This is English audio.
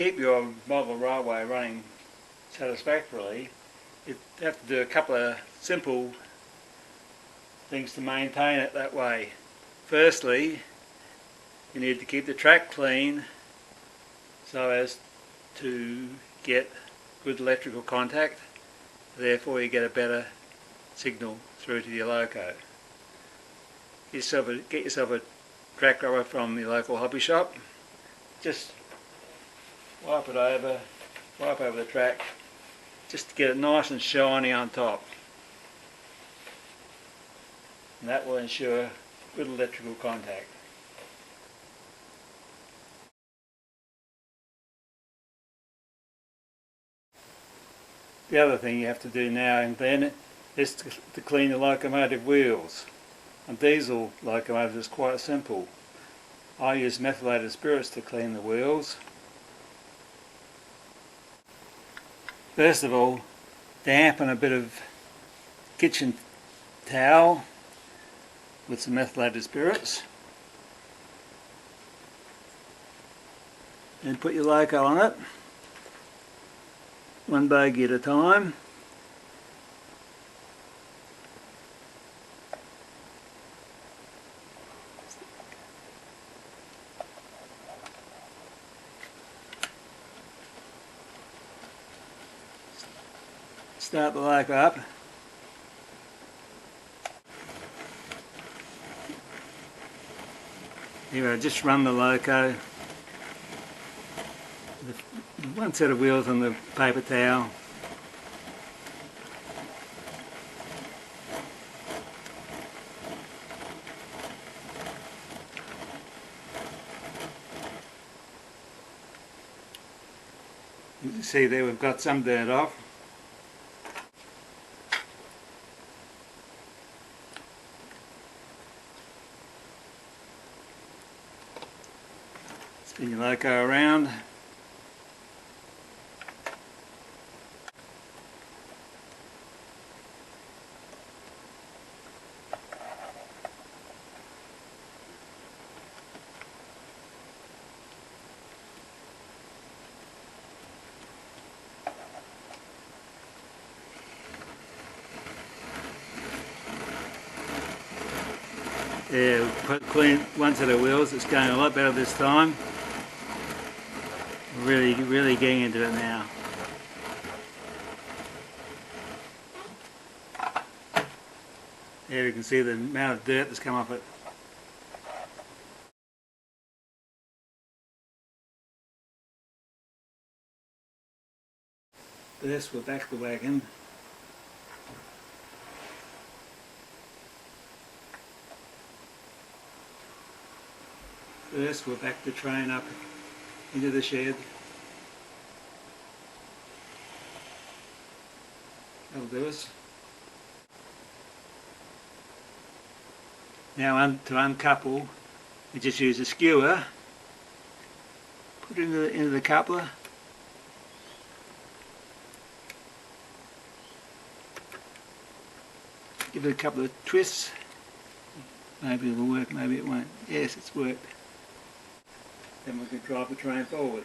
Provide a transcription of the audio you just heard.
keep your model railway running satisfactorily, you have to do a couple of simple things to maintain it that way. Firstly, you need to keep the track clean so as to get good electrical contact, therefore you get a better signal through to your loco. Get yourself a track rubber from your local hobby shop. Just wipe over the track just to get it nice and shiny on top. And that will ensure good electrical contact. The other thing you have to do now and then is to clean the locomotive wheels. On diesel locomotives it's quite simple. I use methylated spirits to clean the wheels. First of all, dampen a bit of kitchen towel with some methylated spirits. Then put your loco on it, one bogey at a time. Start the loco up. Here I just run the loco, one set of wheels on the paper towel. You can see there we've got some dirt off. Spin your loco around. Yeah, we've put clean one set of wheels. It's going a lot better this time. Really getting into it now. There you can see the amount of dirt that's come off it. First we'll back the wagon. First we'll back the train up into the shed. That'll do us. Now to uncouple, we just use a skewer, put it into the coupler, give it a couple of twists, maybe it'll work, maybe it won't. Yes, it's worked. Then we can drive the train forward.